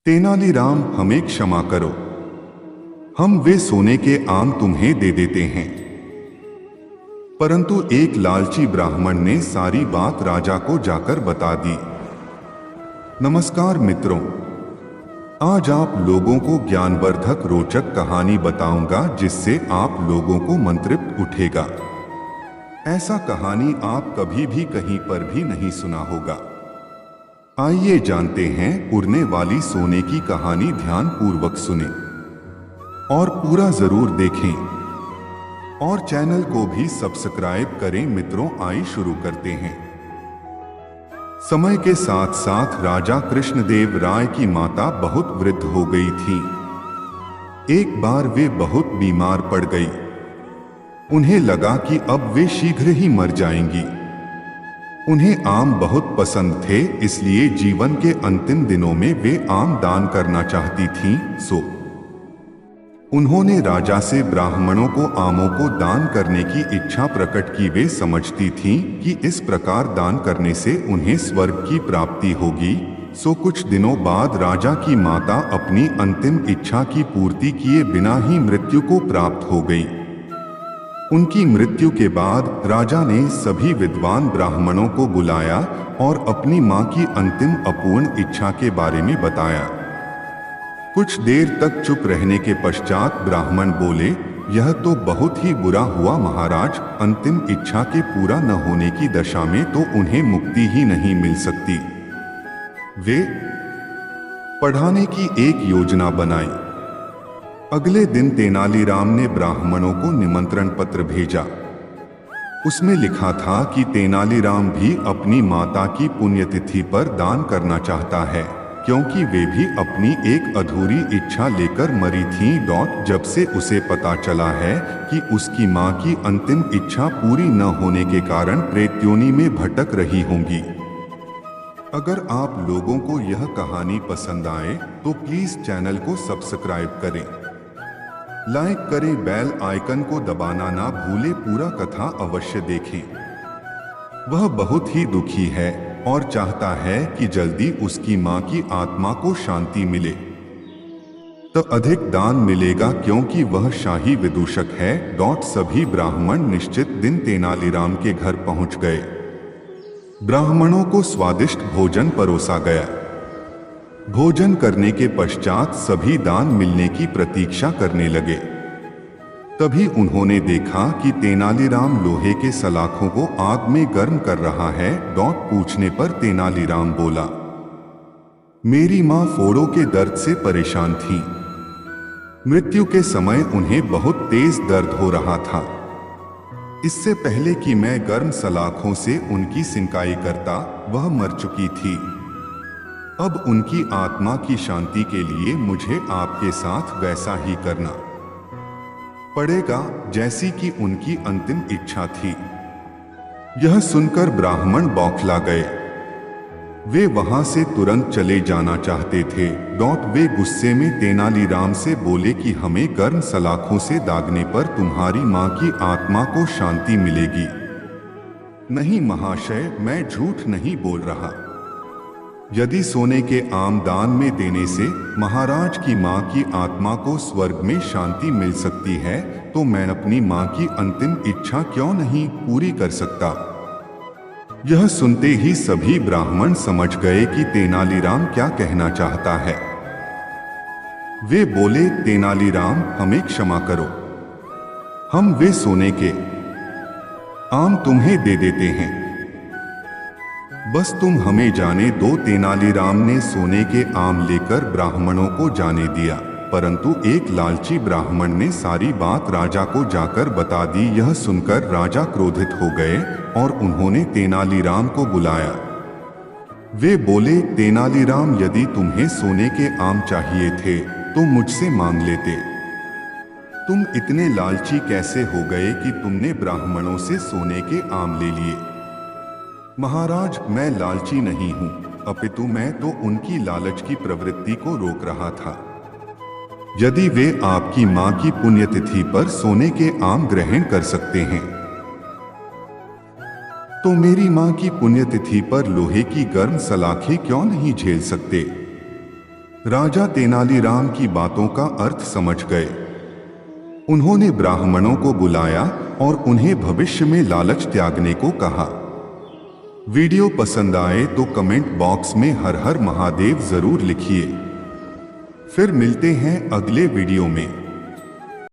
तेनालीराम, हमें क्षमा करो, हम वे सोने के आम तुम्हें दे देते हैं। परंतु एक लालची ब्राह्मण ने सारी बात राजा को जाकर बता दी। नमस्कार मित्रों, आज आप लोगों को ज्ञानवर्धक रोचक कहानी बताऊंगा जिससे आप लोगों को मंत्रित उठेगा। ऐसा कहानी आप कभी भी कहीं पर भी नहीं सुना होगा। आइए जानते हैं उड़ने वाली सोने की कहानी। ध्यान पूर्वक सुने और पूरा जरूर देखें और चैनल को भी सब्सक्राइब करें। मित्रों, आइए शुरू करते हैं। समय के साथ साथ राजा कृष्णदेव राय की माता बहुत वृद्ध हो गई थी। एक बार वे बहुत बीमार पड़ गई। उन्हें लगा कि अब वे शीघ्र ही मर जाएंगी। उन्हें आम बहुत पसंद थे, इसलिए जीवन के अंतिम दिनों में वे आम दान करना चाहती थीं। सो उन्होंने राजा से ब्राह्मणों को आमों को दान करने की इच्छा प्रकट की। वे समझती थीं कि इस प्रकार दान करने से उन्हें स्वर्ग की प्राप्ति होगी। सो कुछ दिनों बाद राजा की माता अपनी अंतिम इच्छा की पूर्ति किए बिना ही मृत्यु को प्राप्त हो गई। उनकी मृत्यु के बाद राजा ने सभी विद्वान ब्राह्मणों को बुलाया और अपनी मां की अंतिम अपूर्ण इच्छा के बारे में बताया। कुछ देर तक चुप रहने के पश्चात ब्राह्मण बोले, यह तो बहुत ही बुरा हुआ महाराज। अंतिम इच्छा के पूरा न होने की दशा में तो उन्हें मुक्ति ही नहीं मिल सकती। वे पढ़ाने की एक योजना बनाई। अगले दिन तेनालीराम ने ब्राह्मणों को निमंत्रण पत्र भेजा। उसमें लिखा था कि तेनालीराम भी अपनी माता की पुण्यतिथि पर दान करना चाहता है, क्योंकि वे भी अपनी एक अधूरी इच्छा लेकर मरी थीं। जब से उसे पता चला है कि उसकी मां की अंतिम इच्छा पूरी न होने के कारण प्रेतयोनि में भटक रही होंगी। अगर आप लोगों को यह कहानी पसंद आए तो प्लीज चैनल को सब्सक्राइब करें, लाइक करें, बेल आइकन को दबाना ना भूलें। पूरा कथा अवश्य देखें। वह बहुत ही दुखी है और चाहता है कि जल्दी उसकी मां की आत्मा को शांति मिले। तो अधिक दान मिलेगा क्योंकि वह शाही विदूषक है। सभी ब्राह्मण निश्चित दिन तेनालीराम के घर पहुंच गए। ब्राह्मणों को स्वादिष्ट भोजन परोसा गया। भोजन करने के पश्चात सभी दान मिलने की प्रतीक्षा करने लगे। तभी उन्होंने देखा कि तेनालीराम लोहे के सलाखों को आग में गर्म कर रहा है। पूछने पर तेनालीराम बोला, मेरी मां फोड़ों के दर्द से परेशान थी। मृत्यु के समय उन्हें बहुत तेज दर्द हो रहा था। इससे पहले कि मैं गर्म सलाखों से उनकी सिंकाई करता, वह मर चुकी थी। अब उनकी आत्मा की शांति के लिए मुझे आपके साथ वैसा ही करना पड़ेगा जैसी कि उनकी अंतिम इच्छा थी। यह सुनकर ब्राह्मण बौखला गए। वे वहां से तुरंत चले जाना चाहते थे। वे गुस्से में तेनालीराम से बोले कि हमें गर्म सलाखों से दागने पर तुम्हारी मां की आत्मा को शांति मिलेगी। नहीं महाशय, मैं झूठ नहीं बोल रहा। यदि सोने के आम दान में देने से महाराज की मां की आत्मा को स्वर्ग में शांति मिल सकती है, तो मैं अपनी मां की अंतिम इच्छा क्यों नहीं पूरी कर सकता। यह सुनते ही सभी ब्राह्मण समझ गए कि तेनालीराम क्या कहना चाहता है। वे बोले, तेनालीराम, हमें क्षमा करो, हम वे सोने के आम तुम्हें दे देते हैं, बस तुम हमें जाने दो। तेनालीराम ने सोने के आम लेकर ब्राह्मणों को जाने दिया, परंतु एक लालची ब्राह्मण ने सारी बात राजा को जाकर बता दी। यह सुनकर राजा क्रोधित हो गए और उन्होंने तेनालीराम को बुलाया। वे बोले, तेनालीराम, यदि तुम्हें सोने के आम चाहिए थे तो मुझसे मांग लेते। तुम इतने लालची कैसे हो गए कि तुमने ब्राह्मणों से सोने के आम ले लिए। महाराज, मैं लालची नहीं हूं, अपितु मैं तो उनकी लालच की प्रवृत्ति को रोक रहा था। यदि वे आपकी मां की पुण्यतिथि पर सोने के आम ग्रहण कर सकते हैं, तो मेरी मां की पुण्यतिथि पर लोहे की गर्म सलाखें क्यों नहीं झेल सकते। राजा तेनालीराम की बातों का अर्थ समझ गए। उन्होंने ब्राह्मणों को बुलाया और उन्हें भविष्य में लालच त्यागने को कहा। वीडियो पसंद आए तो कमेंट बॉक्स में हर हर महादेव जरूर लिखिए। फिर मिलते हैं अगले वीडियो में।